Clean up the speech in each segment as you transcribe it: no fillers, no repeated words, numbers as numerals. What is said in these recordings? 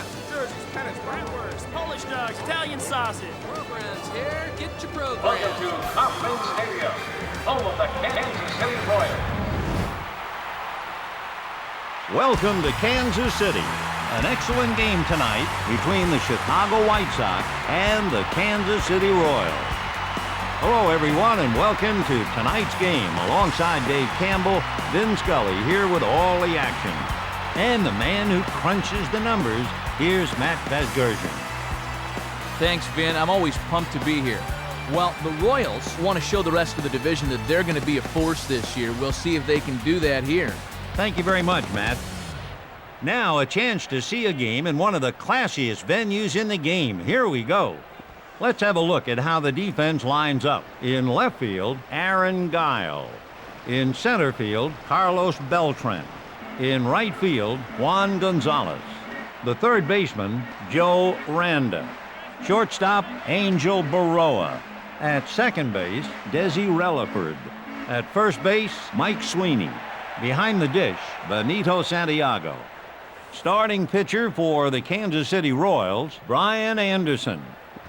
hats, jerseys, pennants, bratwurst, Polish dogs, Italian sausage. Programs here. Get your program. Welcome to Kauffman Stadium, home of the Kansas City Royals. Welcome to Kansas City. An excellent game tonight between the Chicago White Sox and the Kansas City Royals. Hello, everyone, and welcome to tonight's game. Alongside Dave Campbell, Vin Scully here with all the action. And the man who crunches the numbers, here's Matt Vasgersian. Thanks, Vin. I'm always pumped to be here. Well, the Royals want to show the rest of the division that they're going to be a force this year. We'll see if they can do that here. Thank you very much, Matt. Now, a chance to see a game in one of the classiest venues in the game. Here we go. Let's have a look at how the defense lines up. In left field, Aaron Guile. In center field, Carlos Beltran. In right field, Juan Gonzalez. The third baseman, Joe Randa. Shortstop, Angel Baroa. At second base, Desi Relaford. At first base, Mike Sweeney. Behind the dish, Benito Santiago. Starting pitcher for the Kansas City Royals, Brian Anderson.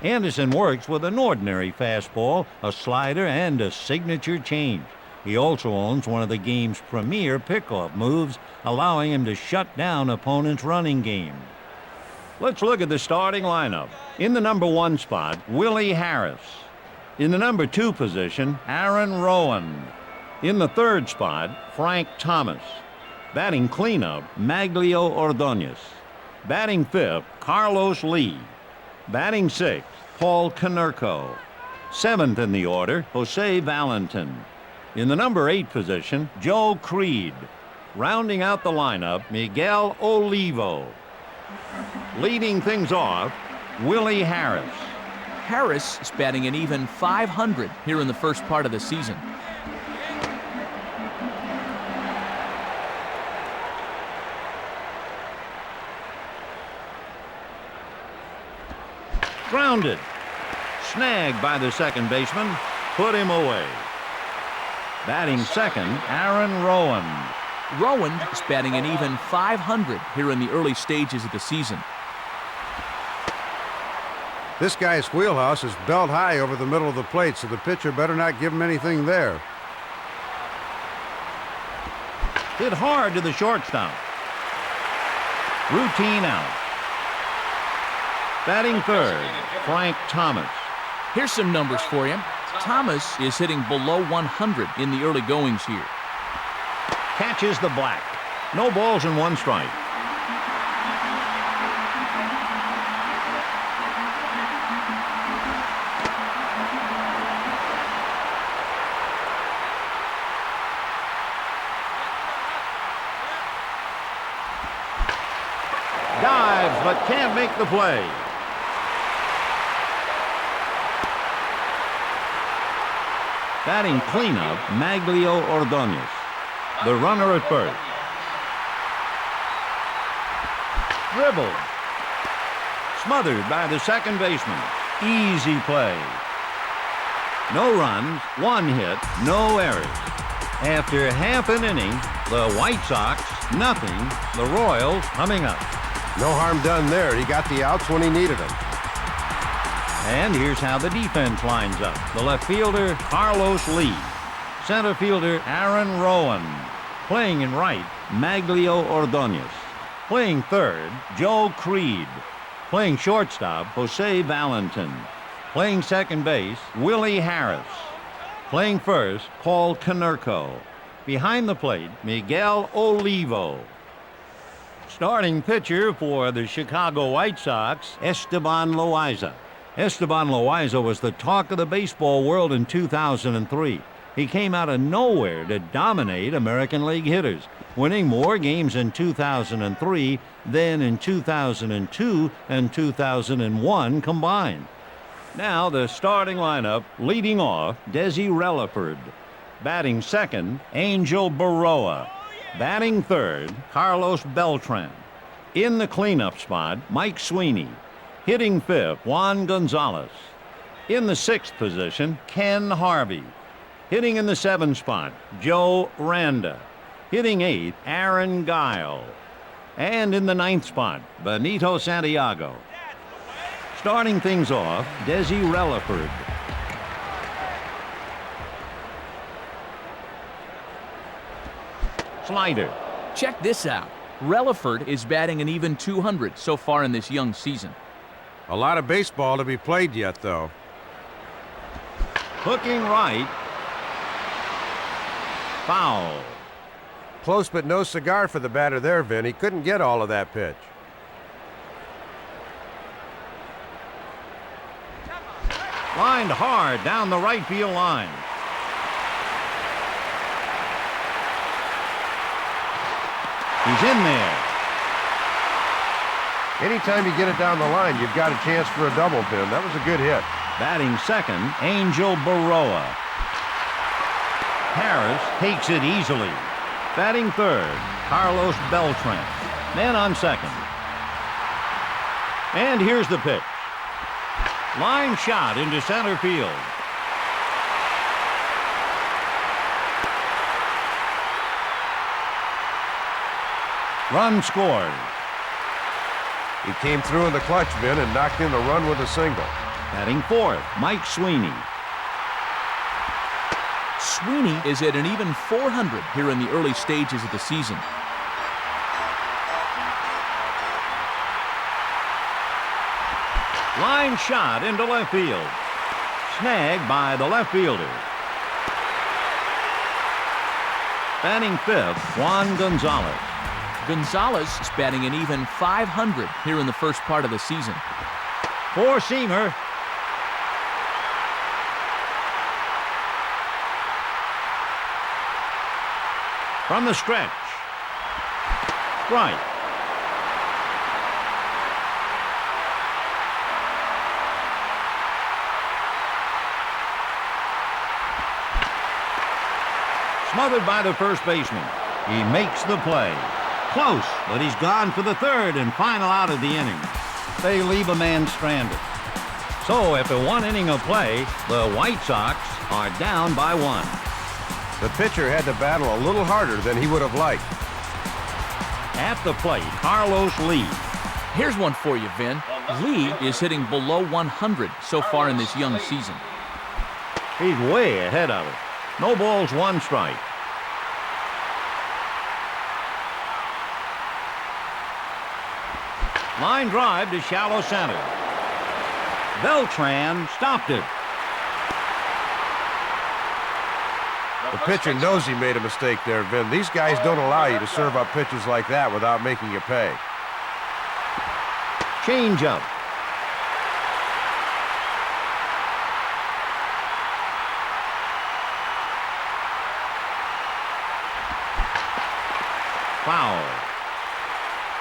Anderson works with an ordinary fastball, a slider, and a signature change. He also owns one of the game's premier pickoff moves, allowing him to shut down opponents' running game. Let's look at the starting lineup. In the number 1 spot, Willie Harris. In the number 2 position, Aaron Rowan. In the third spot, Frank Thomas. Batting cleanup, Maglio Ordonez. Batting fifth, Carlos Lee. Batting sixth, Paul Konerko. Seventh in the order, Jose Valentin. In the number 8 position, Joe Creed. Rounding out the lineup, Miguel Olivo. Leading things off, Willie Harris. Harris is batting an even .500 here in the first part of the season. Grounded. Snagged by the second baseman. Put him away. Batting second, Aaron Rowan. Rowan is batting an even .500 here in the early stages of the season. This guy's wheelhouse is belt high over the middle of the plate, so the pitcher better not give him anything there. Hit hard to the shortstop. Routine out. Batting third, Frank Thomas. Here's some numbers for you. Thomas is hitting below 100 in the early goings here. Catches the black. No balls and 1 strike. Dives, but can't make the play. Batting cleanup, Maglio Ordonez. The runner at first. Dribbled. Smothered by the second baseman. Easy play. No runs, 1 hit, no errors. After half an inning, the White Sox, nothing. The Royals coming up. No harm done there. He got the outs when he needed them. And here's how the defense lines up. The left fielder, Carlos Lee. Center fielder, Aaron Rowan. Playing in right, Maglio Ordonez. Playing third, Joe Creed. Playing shortstop, Jose Valentin. Playing second base, Willie Harris. Playing first, Paul Konerko. Behind the plate, Miguel Olivo. Starting pitcher for the Chicago White Sox, Esteban Loaiza. Esteban Loaiza was the talk of the baseball world in 2003. He came out of nowhere to dominate American League hitters, winning more games in 2003 than in 2002 and 2001 combined. Now the starting lineup, leading off, Desi Relaford. Batting second, Angel Baroa. Batting third, Carlos Beltran. In the cleanup spot, Mike Sweeney. Hitting fifth, Juan Gonzalez. In the 6th position, Ken Harvey. Hitting in the 7th spot, Joe Randa. Hitting 8th, Aaron Guile. And in the ninth spot, Benito Santiago. Starting things off, Desi Relaford. Slider. Check this out. Relaford is batting an even 200 so far in this young season. A lot of baseball to be played yet, though. Hooking right. Foul. Close but no cigar for the batter there, Vin. He couldn't get all of that pitch. Lined hard down the right field line. He's in there. Anytime you get it down the line, you've got a chance for a double, Vin. That was a good hit. Batting second, Angel Baroa. Harris takes it easily. Batting third, Carlos Beltran. Man on second. And here's the pitch. Line shot into center field. Run scored. He came through in the clutch, Vin, and knocked in the run with a single. Batting fourth, Mike Sweeney. Sweeney is at an even 400 here in the early stages of the season. Line shot into left field. Snagged by the left fielder. Batting fifth, Juan Gonzalez. Gonzalez is batting an even 500 here in the first part of the season. Four-seamer. From the stretch. Right. Smothered by the first baseman. He makes the play. Close, but he's gone for the third and final out of the inning. They leave a man stranded. So after one inning of play, the White Sox are down by one. The pitcher had to battle a little harder than he would have liked. At the plate, Carlos Lee. Here's one for you, Vin. Lee is hitting below 100 so far in this young season. He's way ahead of it. No balls, one strike. Line drive to shallow center. Beltran stopped it. The pitcher knows he made a mistake there, Vin. These guys don't allow you to serve up pitches like that without making you pay. Change up. Foul.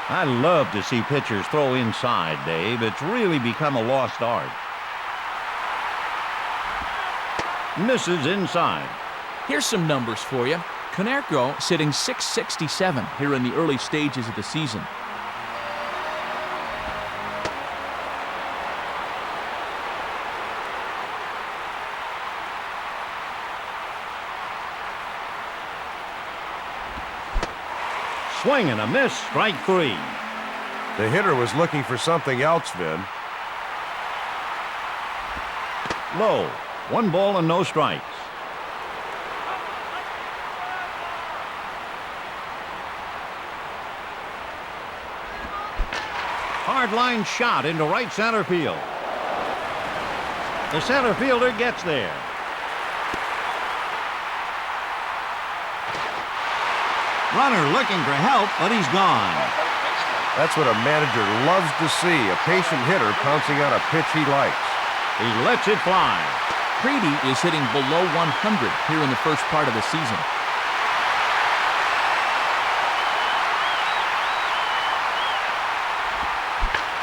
I love to see pitchers throw inside, Dave. It's really become a lost art. Misses inside. Here's some numbers for you. Konerko sitting .667 here in the early stages of the season. Swing and a miss, strike three. The hitter was looking for something else, Vin. Low. 1 ball and no strikes. Hard line shot into right center field. The center fielder gets there. Runner looking for help, but he's gone. That's what a manager loves to see, a patient hitter pouncing on a pitch he likes. He lets it fly. Preedy is hitting below 100 here in the first part of the season.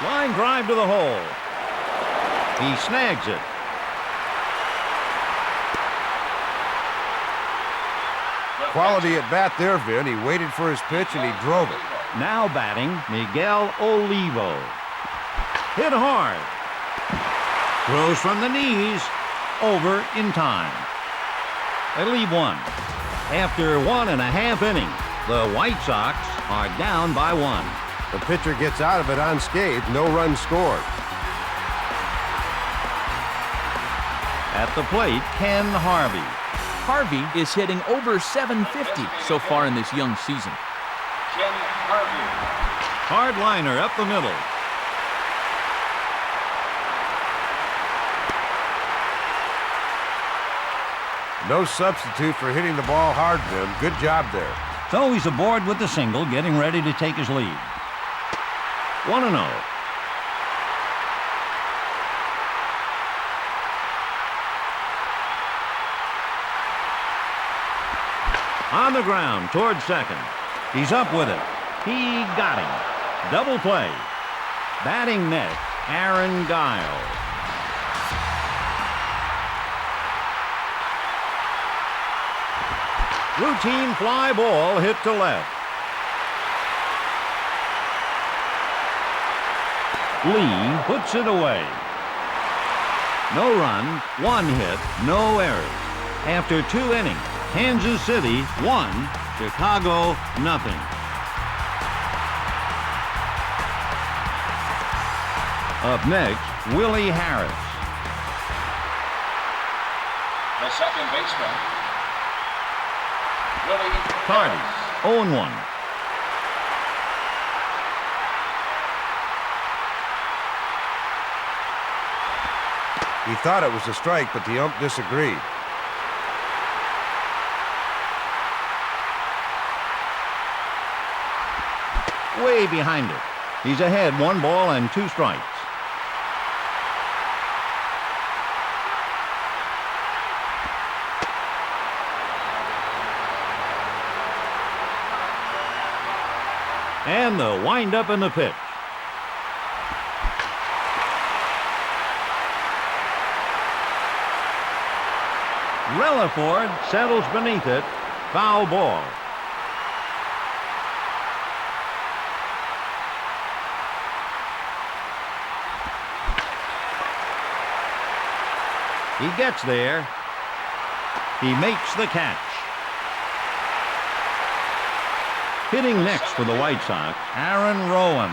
Line drive to the hole. He snags it. Quality at bat there, Vin. He waited for his pitch and he drove it. Now batting, Miguel Olivo. Hit hard. Throws from the knees. Over in time. They leave one. After 1.5 innings, the White Sox are down by 1. The pitcher gets out of it unscathed, no runs scored. At the plate, Ken Harvey. Harvey is hitting over 750 so far in this young season. Ken Harvey. Hard liner up the middle. No substitute for hitting the ball hard, Vin. Good job there. So he's aboard with the single, getting ready to take his lead. 1-0. On the ground toward second. He's up with it. He got him. Double play. Batting next, Aaron Guile. Routine fly ball hit to left. Lee puts it away. No run, 1 hit, no errors. After 2 innings, Kansas City 1, Chicago nothing. Up next, Willie Harris. The second baseman, Willie Cardinals, Harris. 0-1. He thought it was a strike, but the ump disagreed. Way behind it. He's ahead, 1 ball and 2 strikes. And the windup in the pitch. Relaford settles beneath it. Foul ball. He gets there. He makes the catch. Hitting next for the White Sox, Aaron Rowan.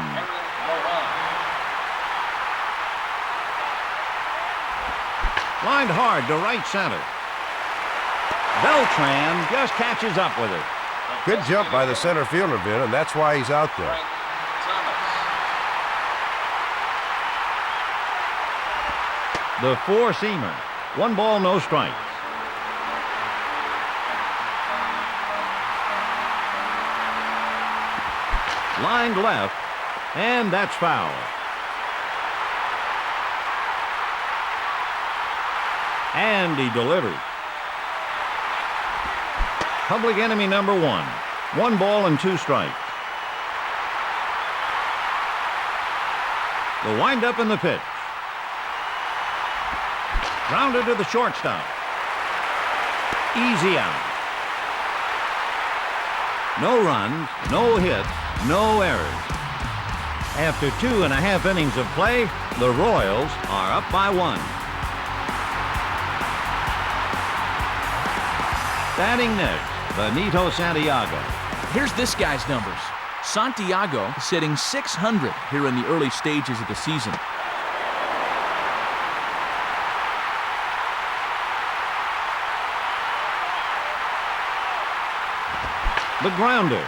Lined hard to right center. Beltran just catches up with it. Good jump by the center fielder, Vin, and that's why he's out there. The 4-seamer. 1 ball, no strikes. Lined left, and that's foul. And he delivers. Public enemy number 1. 1 ball and 2 strikes. The windup in the pitch. Grounded to the shortstop. Easy out. No runs, no hits, no errors. After 2.5 innings of play, the Royals are up by 1. Batting next, Benito Santiago. Here's this guy's numbers. Santiago is hitting .600 here in the early stages of the season. The grounder.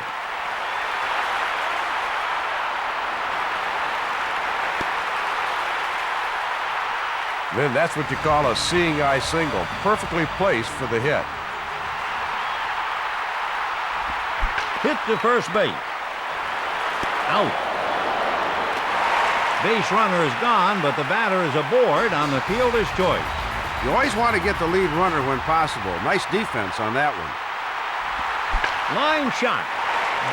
Vin, that's what you call a seeing eye single. Perfectly placed for the hit. Hit to first base. Out. Base runner is gone, but the batter is aboard on the fielder's choice. You always want to get the lead runner when possible. Nice defense on that one. Line shot.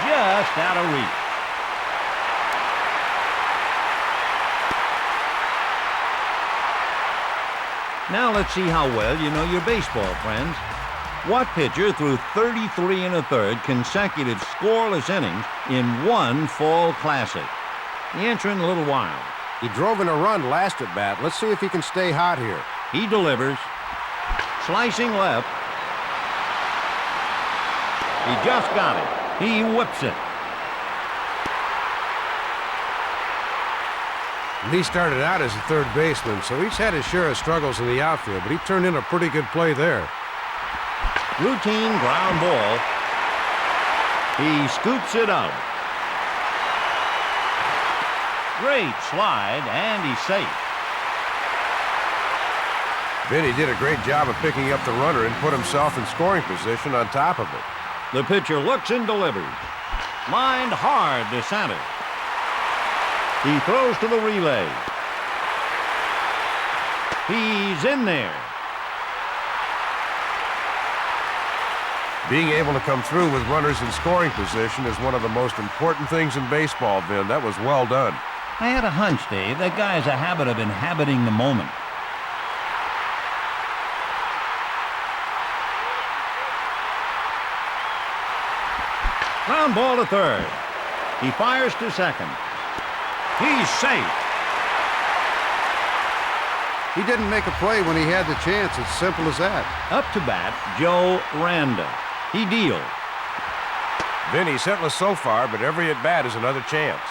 Just out of reach. Now let's see how well you know your baseball, friends. What pitcher threw 33 1/3 consecutive scoreless innings in 1 fall classic? The answer in a little while. He drove in a run last at bat. Let's see if he can stay hot here. He delivers. Slicing left. He just got it. He whips it. Lee started out as a third baseman, so he's had his share of struggles in the outfield, but he turned in a pretty good play there. Routine ground ball. He scoops it out. Great slide, and he's safe. Vinny did a great job of picking up the runner and put himself in scoring position on top of it. The pitcher looks and delivers. Lined hard to center. He throws to the relay. He's in there. Being able to come through with runners in scoring position is one of the most important things in baseball, Vin. That was well done. I had a hunch, Dave. That guy has a habit of inhabiting the moment. Ground ball to third. He fires to second. He's safe. He didn't make a play when he had the chance. It's simple as that. Up to bat, Joe Randa. He deals. Vinny's hitless so far, but every at-bat is another chance.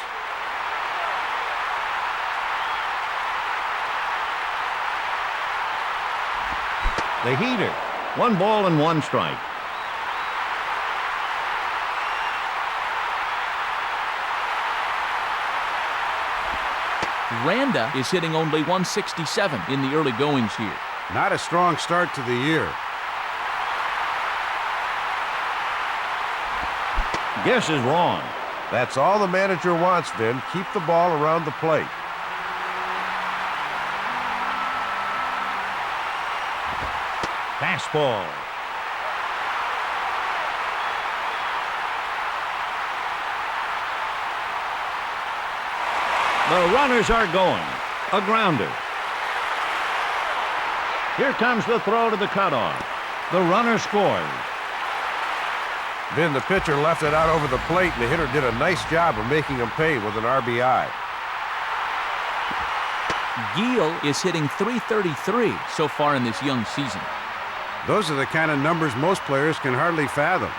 The heater. 1 ball and 1 strike. Randa is hitting only 167 in the early goings here. Not a strong start to the year. Guess is wrong. That's all the manager wants, Vin. Keep the ball around the plate. Fastball. The runners are going. A grounder. Here comes the throw to the cutoff. The runner scores. Vin, the pitcher left it out over the plate, and the hitter did a nice job of making him pay with an RBI. Giel is hitting .333 so far in this young season. Those are the kind of numbers most players can hardly fathom.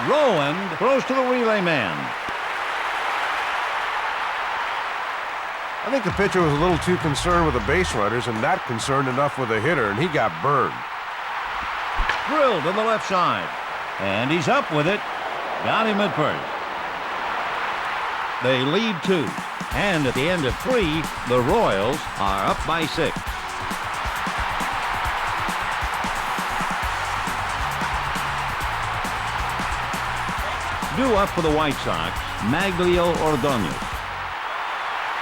Rowan throws to the relay man. I think the pitcher was a little too concerned with the base runners and not concerned enough with the hitter, and he got burned. Drilled to the left side. And he's up with it. Got him at first. They lead 2. And at the end of 3, the Royals are up by 6. Due up for the White Sox, Maglio Ordonez.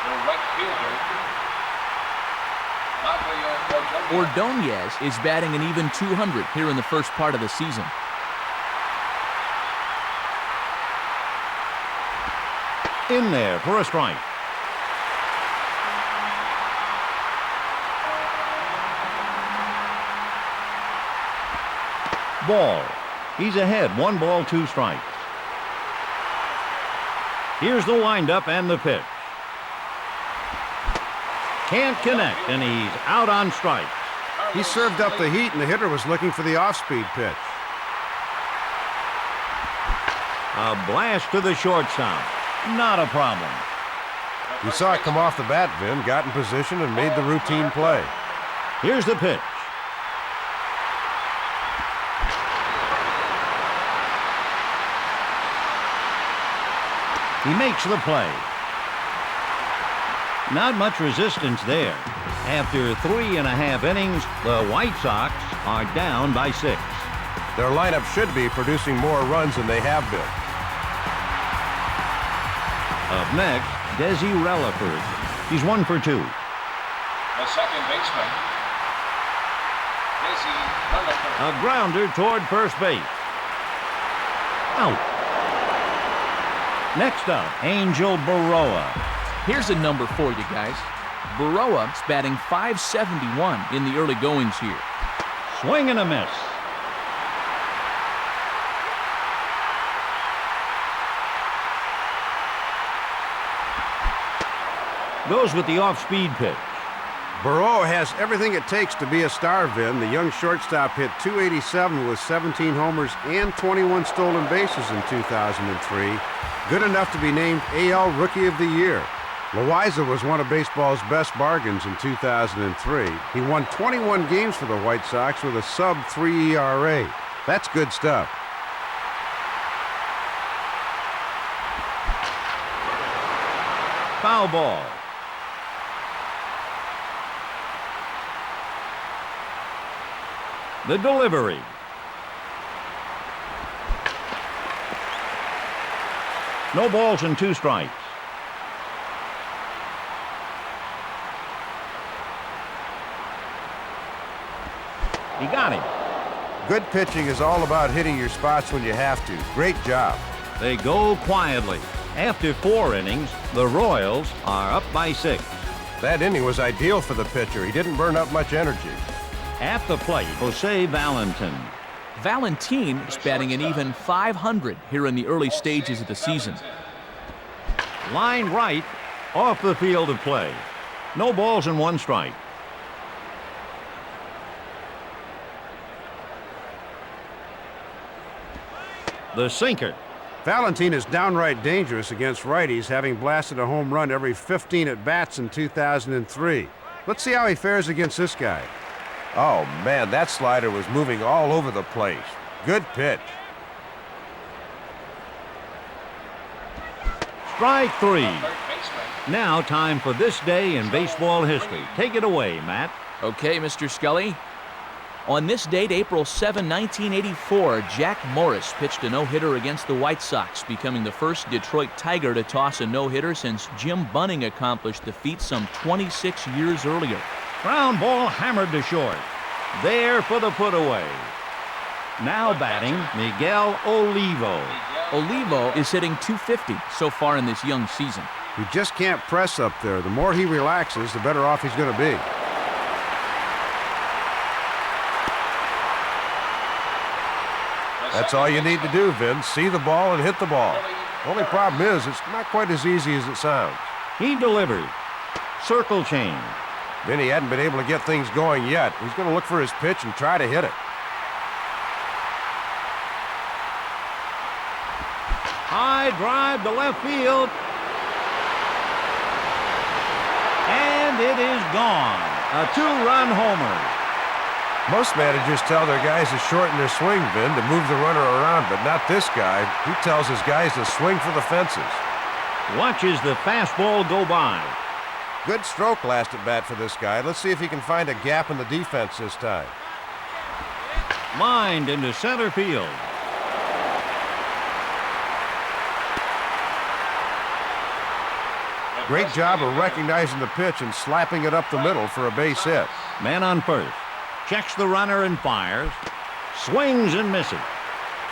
The right fielder, Maglio Ordonez. Ordonez is batting an even .200 here in the first part of the season. In there for a strike. Ball. He's ahead. 1 ball, 2 strikes. Here's the windup and the pitch. Can't connect, and he's out on strikes. He served up the heat, and the hitter was looking for the off-speed pitch. A blast to the shortstop. Not a problem. He saw it come off the bat, Vin, got in position, and made the routine play. Here's the pitch. He makes the play. Not much resistance there. After 3.5 innings, the White Sox are down by 6. Their lineup should be producing more runs than they have been. Up next, Desi Relaford. He's 1 for 2. The second baseman, Desi Relaford. A grounder toward first base. Out. Next up, Angel Baroa. Here's a number for you guys. Baroa's batting .571 in the early goings here. Swing and a miss. Goes with the off-speed pitch. Burrow has everything it takes to be a star, Vin. The young shortstop hit .287 with 17 homers and 21 stolen bases in 2003. Good enough to be named AL Rookie of the Year. Loaiza was one of baseball's best bargains in 2003. He won 21 games for the White Sox with a sub-3 ERA. That's good stuff. Foul ball. The delivery. No balls and 2 strikes. He got him. Good pitching is all about hitting your spots when you have to. Great job. They go quietly. After 4 innings, the Royals are up by 6. That inning was ideal for the pitcher. He didn't burn up much energy. At the plate, Jose Valentin. Valentin is batting an even .500 here in the early stages of the season. Line right, off the field of play. No balls and 1 strike. The sinker. Valentin is downright dangerous against righties, having blasted a home run every 15 at-bats in 2003. Let's see how he fares against this guy. Oh, man, that slider was moving all over the place. Good pitch. Strike 3. Now time for this day in baseball history. Take it away, Matt. Okay, Mr. Scully. On this date, April 7, 1984, Jack Morris pitched a no-hitter against the White Sox, becoming the first Detroit Tiger to toss a no-hitter since Jim Bunning accomplished the feat some 26 years earlier. Ground ball hammered to short. There for the put-away. Now batting, Miguel Olivo. Olivo is hitting .250 so far in this young season. He just can't press up there. The more he relaxes, the better off he's going to be. That's all you need to do, Vince. See the ball and hit the ball. Only problem is, it's not quite as easy as it sounds. He delivered. Circle change. Vinny hadn't been able to get things going yet. He's going to look for his pitch and try to hit it. High drive to left field. And it is gone. A 2-run homer. Most managers tell their guys to shorten their swing, Vin, to move the runner around, but not this guy. He tells his guys to swing for the fences. Watches the fastball go by. Good stroke last at bat for this guy. Let's see if he can find a gap in the defense this time. Lined into center field. Great job of recognizing the pitch and slapping it up the middle for a base hit. Man on first. Checks the runner and fires. Swings and misses.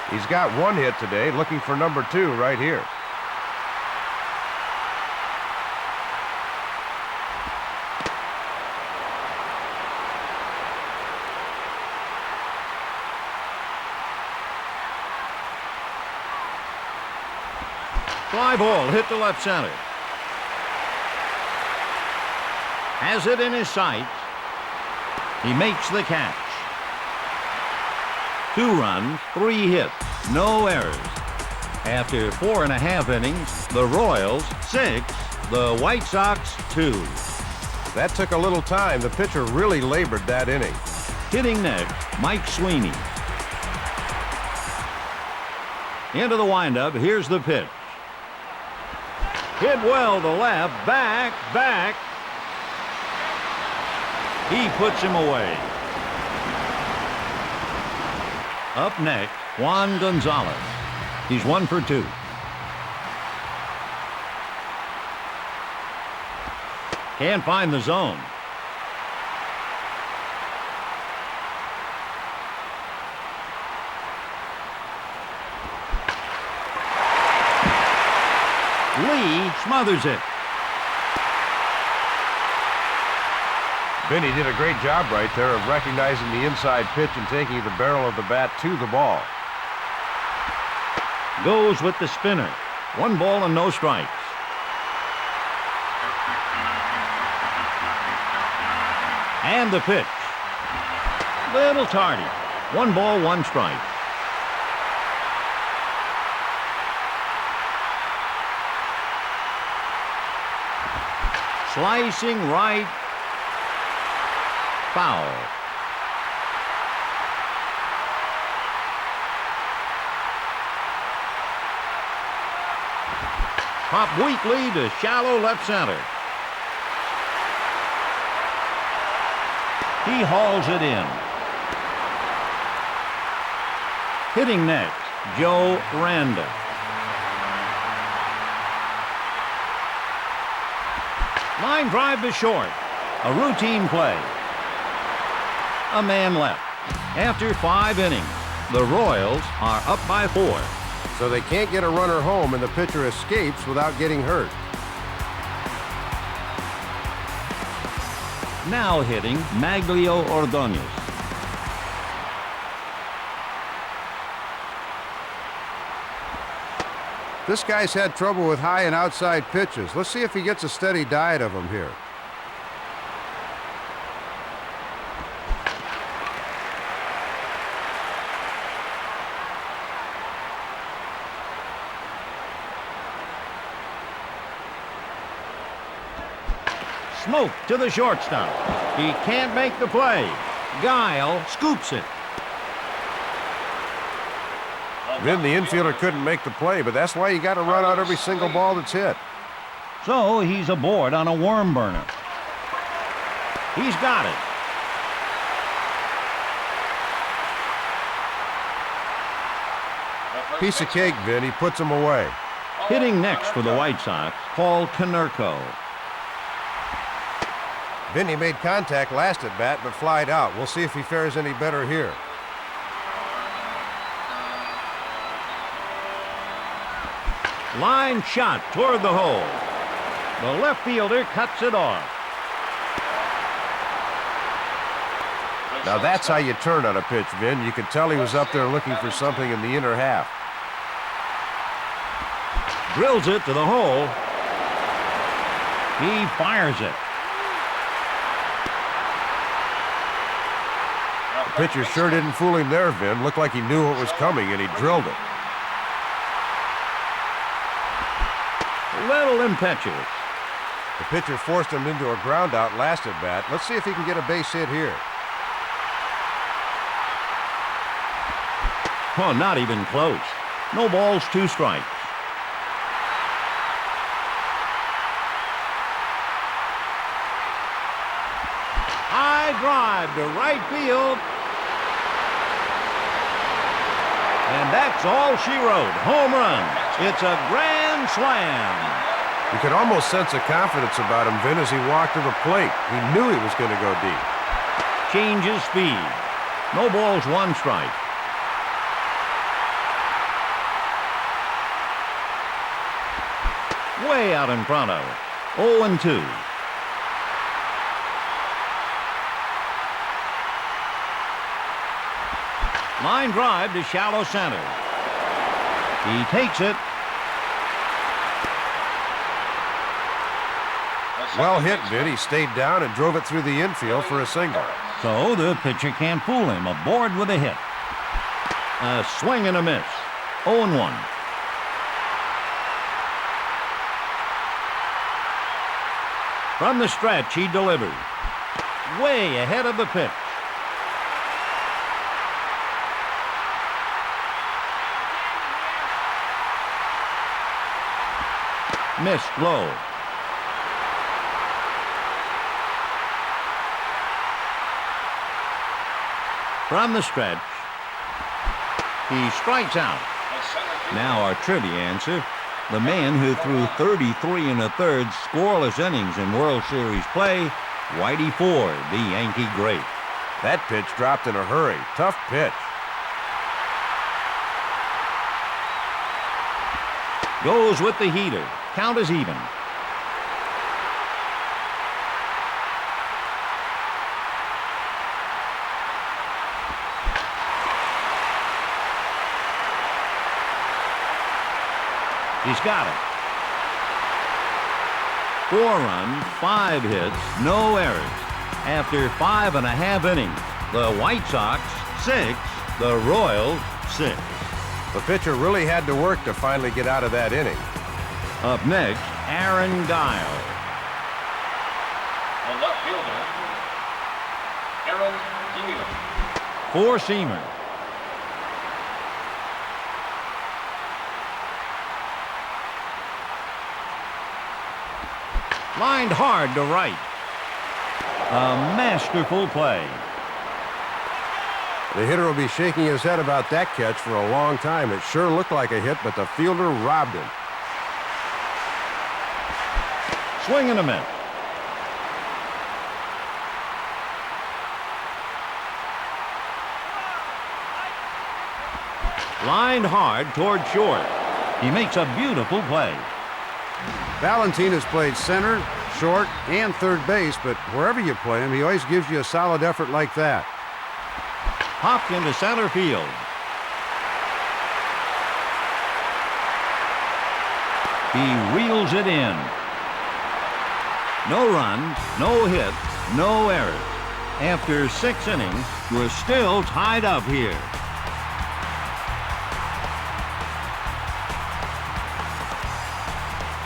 He's got 1 hit today, looking for number 2 right here. Fly ball hit to left center. Has it in his sights. He makes the catch. 2 runs, 3 hits, no errors. After 4.5 innings, the Royals 6, the White Sox 2. That took a little time. The pitcher really labored that inning. Hitting next, Mike Sweeney. Into the windup, here's the pitch. Hit well to left, back. He puts him away. Up next, Juan Gonzalez. He's 1 for 2. Can't find the zone. Lee smothers it. Vinny did a great job right there of recognizing the inside pitch and taking the barrel of the bat to the ball. Goes with the spinner. 1 ball and no strikes. And the pitch. Little tardy. 1 ball, 1 strike. Slicing right. Foul. Pop weakly to shallow left center. He hauls it in. Hitting next, Joe Randa. Line drive to short. A routine play. A man left. After 5 innings, the Royals are up by 4. So they can't get a runner home, and the pitcher escapes without getting hurt. Now hitting, Maglio Ordonez. This guy's had trouble with high and outside pitches. Let's see if he gets a steady diet of them here. Smoke to the shortstop. He can't make the play. Guile scoops it. Vin, the infielder couldn't make the play, but that's why you got to run out every single ball that's hit. So he's aboard on a worm burner. He's got it. Piece of cake, Vin. He puts him away. Hitting next for the White Sox, Paul Konerko. Vinny made contact last at bat, but flied out. We'll see if he fares any better here. Line shot toward the hole. The left fielder cuts it off. Now that's how you turn on a pitch, Vin. You could tell he was up there looking for something in the inner half. Drills it to the hole. He fires it. The pitcher sure didn't fool him there, Vin. Looked like he knew what was coming, and he drilled it. A little impetuous. The pitcher forced him into a ground out last at bat. Let's see if he can get a base hit here. Oh, not even close. No balls, 2 strikes. High drive to right field. And that's all she wrote. Home run. It's a grand slam. You could almost sense a confidence about him, Vin, as he walked to the plate. He knew he was going to go deep. Changes speed. No balls, 1 strike. Way out in front of it. 0-2. Line drive to shallow center. He takes it. Well hit, Vin. He stayed down and drove it through the infield for a single. So the pitcher can't fool him. Aboard with a hit. A swing and a miss. 0-1. From the stretch, he delivers. Way ahead of the pitch. Missed low. From the stretch, he strikes out. Now our trivia answer. The man who threw 33 1/3 scoreless innings in World Series play, Whitey Ford, the Yankee great. That pitch dropped in a hurry. Tough pitch. Goes with the heater. Count is even. He's got it. 4 runs, 5 hits, no errors. After 5.5 innings, the White Sox 6, the Royals 6. The pitcher really had to work to finally get out of that inning. Up next, Aaron Guile. The left fielder, Aaron Guile. Four-seamer. Lined hard to right. A masterful play. The hitter will be shaking his head about that catch for a long time. It sure looked like a hit, but the fielder robbed him. Swing and a miss. Lined hard toward short. He makes a beautiful play. Valentin has played center, short, and third base, but wherever you play him, he always gives you a solid effort like that. Popped into center field. He reels it in. No runs, no hits, no errors. After 6 innings, we're still tied up here.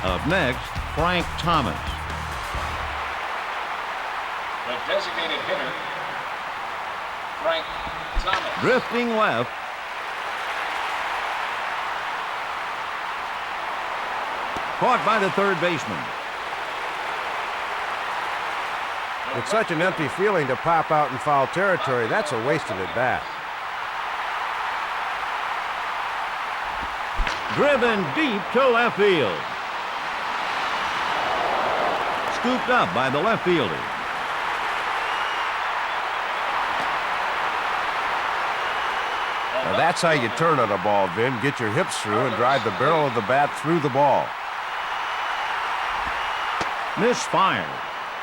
Up next, Frank Thomas. The designated hitter, Frank Thomas. Drifting left. Caught by the third baseman. It's such an empty feeling to pop out in foul territory. That's a wasted at bat. Driven deep to left field. Scooped up by the left fielder. Now that's how you turn on a ball, Vin. Get your hips through and drive the barrel of the bat through the ball. Misfire.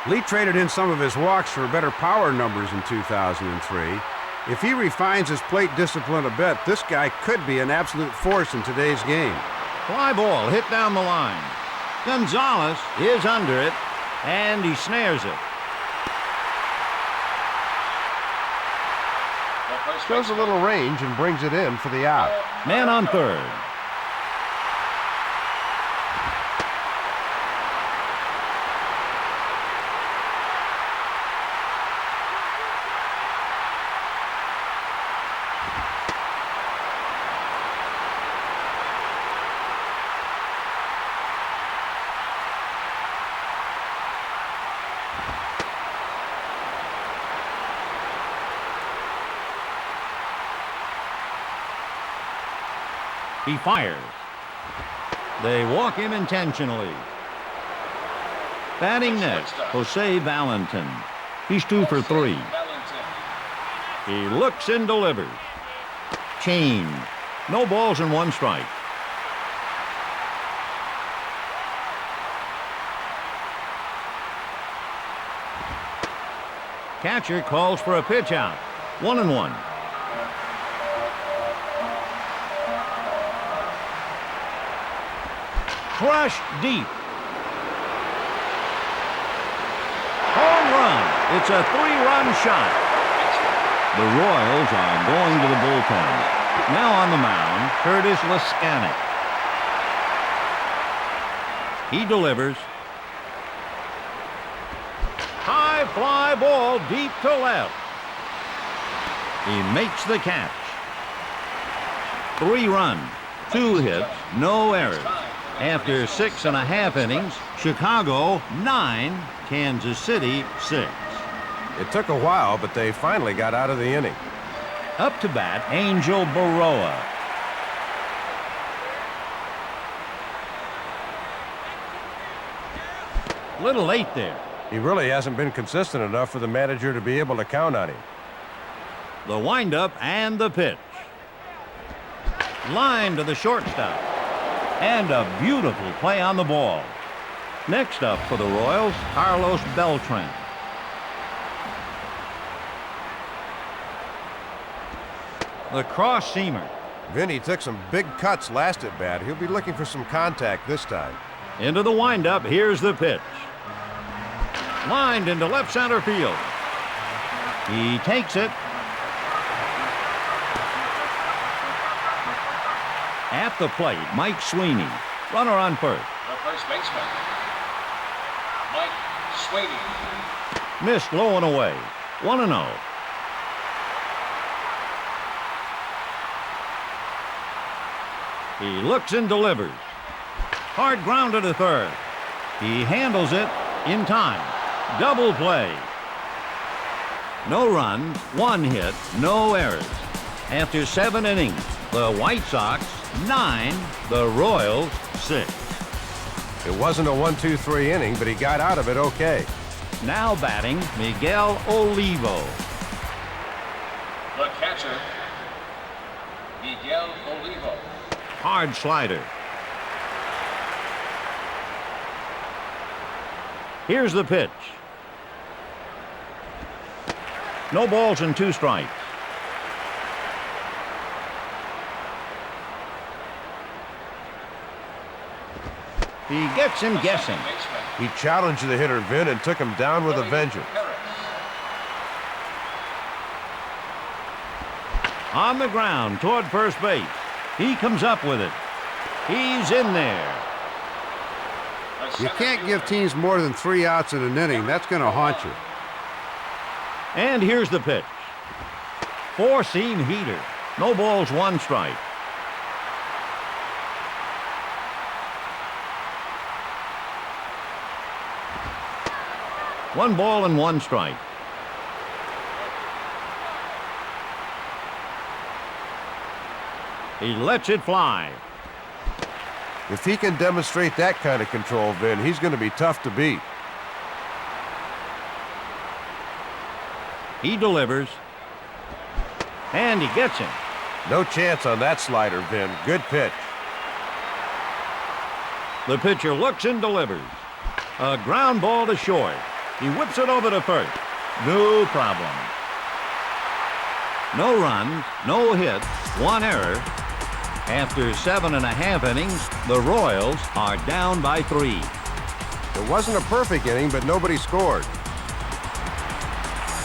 Lee traded in some of his walks for better power numbers in 2003. If he refines his plate discipline a bit, this guy could be an absolute force in today's game. Fly ball hit down the line. Gonzalez is under it, and he snares it. Shows a little range and brings it in for the out. Man on third. He fires. They walk him intentionally. Batting next, Jose Valentin. He's 2 for 3. He looks and delivers. Change. No balls and 1 strike. Catcher calls for a pitch out. 1-1. Crushed deep. Home run. It's a 3-run shot. The Royals are going to the bullpen. Now on the mound, Curtis Laskanik. He delivers. High fly ball deep to left. He makes the catch. 3 runs, 2 hits, no errors. After 6.5 innings, Chicago 9, Kansas City 6. It took a while, but they finally got out of the inning. Up to bat, Angel Baroa. Little late there. He really hasn't been consistent enough for the manager to be able to count on him. The windup and the pitch. Line to the shortstop. And a beautiful play on the ball. Next up for the Royals, Carlos Beltran. The cross-seamer. Vinny took some big cuts last at bat. He'll be looking for some contact this time. Into the windup, here's the pitch. Lined into left center field. He takes it. At the plate, Mike Sweeney. Runner on first. The first baseman, Mike Sweeney. Missed low and away. 1-0. He looks and delivers. Hard ground to the third. He handles it in time. Double play. No runs, 1 hit, no errors. After 7 innings, the White Sox 9, the Royals 6. It wasn't a 1-2-3 inning, but he got out of it okay. Now batting, Miguel Olivo. The catcher, Miguel Olivo. Hard slider. Here's the pitch. No balls and 2 strikes. He gets him guessing. He challenged the hitter, Vin, and took him down with a vengeance. On the ground toward first base. He comes up with it. He's in there. You can't give teams more than 3 outs in an inning. That's going to haunt you. And here's the pitch. 4-seam heater. No balls, 1 strike. One ball and 1 strike. He lets it fly. If he can demonstrate that kind of control, Vin, he's going to be tough to beat. He delivers. And he gets him. No chance on that slider, Vin. Good pitch. The pitcher looks and delivers. A ground ball to short. He whips it over to first. No problem. No runs, no hits, 1 error. After 7.5 innings, the Royals are down by 3. It wasn't a perfect inning, but nobody scored.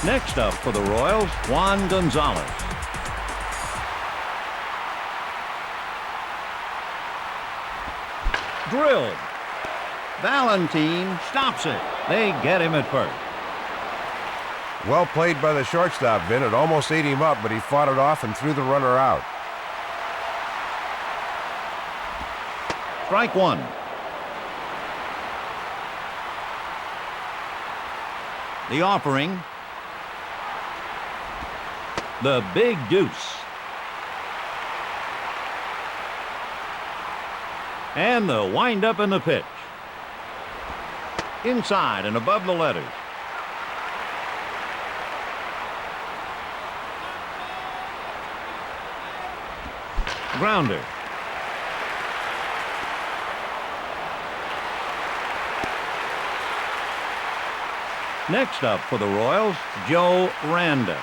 Next up for the Royals, Juan Gonzalez. Drilled. Valentine stops it. They get him at first. Well played by the shortstop, Vin. It almost ate him up, but he fought it off and threw the runner out. Strike 1. The offering. The big deuce. And the windup in the pitch. Inside and above the letters. Grounder. Next up for the Royals, Joe Randa.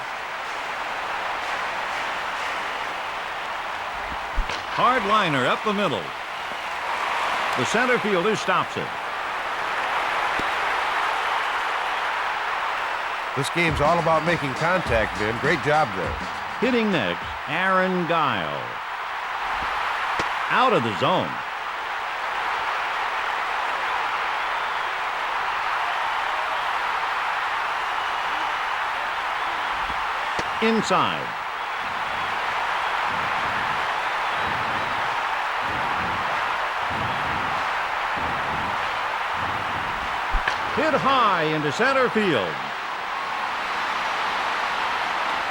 Hard liner up the middle. The center fielder stops it. This game's all about making contact, Vin. Great job there. Hitting next, Aaron Guile. Out of the zone. Inside. Hit high into center field.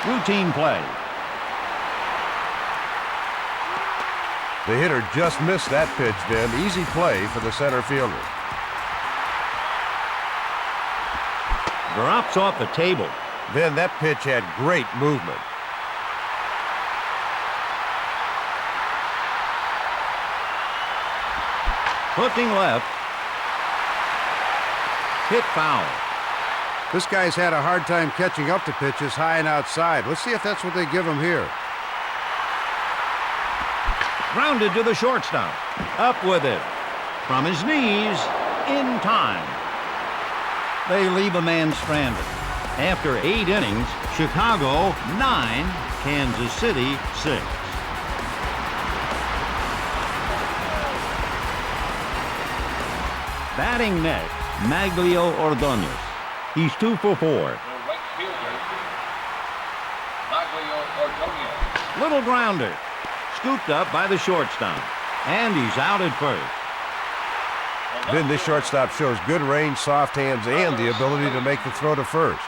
Routine play. The hitter just missed that pitch, Vin. Easy play for the center fielder. Drops off the table. Vin, that pitch had great movement. Hooking left. Hit foul. This guy's had a hard time catching up to pitches high and outside. Let's see if that's what they give him here. Grounded to the shortstop. Up with it. From his knees. In time. They leave a man stranded. After 8 innings, Chicago 9, Kansas City 6. Batting next, Maglio Ordonez. He's 2 for 4. The right fielder, Maglio Ordonez. Little grounder. Scooped up by the shortstop. And he's out at first. Vin, this shortstop shows good range, soft hands, and the ability to make the throw to first.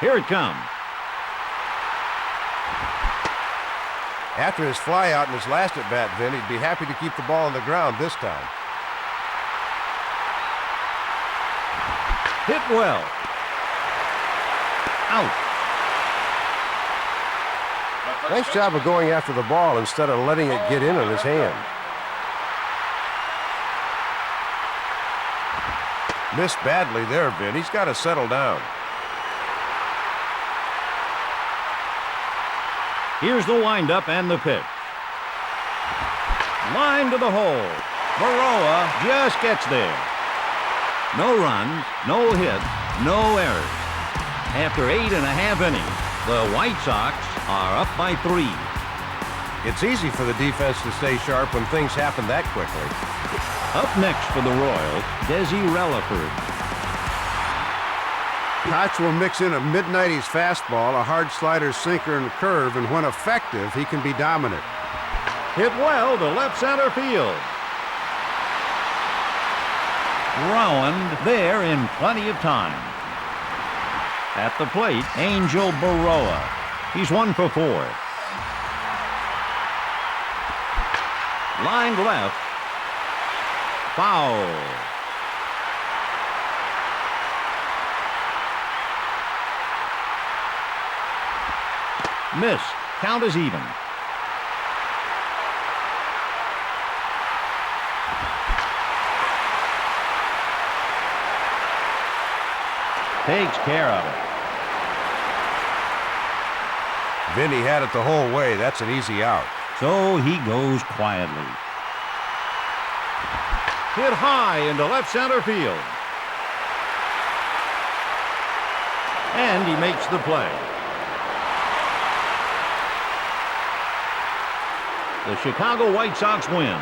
Here it comes. After his flyout in his last at-bat, Vin, he'd be happy to keep the ball on the ground this time. Hit well. Out. Nice job of going after the ball instead of letting it get in on his hand. Missed badly there, Vin. He's got to settle down. Here's the windup and the pitch. Line to the hole. Baroa just gets there. No runs, no hits, no errors. After 8.5 innings, the White Sox are up by 3. It's easy for the defense to stay sharp when things happen that quickly. Up next for the Royals, Desi Relaford. Koch will mix in a mid-90s fastball, a hard slider, sinker, and curve, and when effective, he can be dominant. Hit well to left center field. Rowan there in plenty of time. At the plate, Angel Baroa. He's 1 for 4. Lined left. Foul. Missed. Count is even. Takes care of it. Vinny had it the whole way. That's an easy out. So he goes quietly. Hit high into left center field. And he makes the play. The Chicago White Sox win.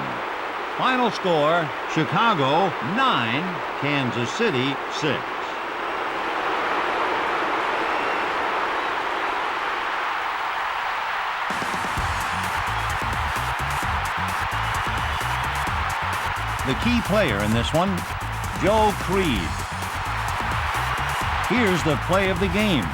Final score, Chicago 9, Kansas City 6. The key player in this one, Joe Creed. Here's the play of the game.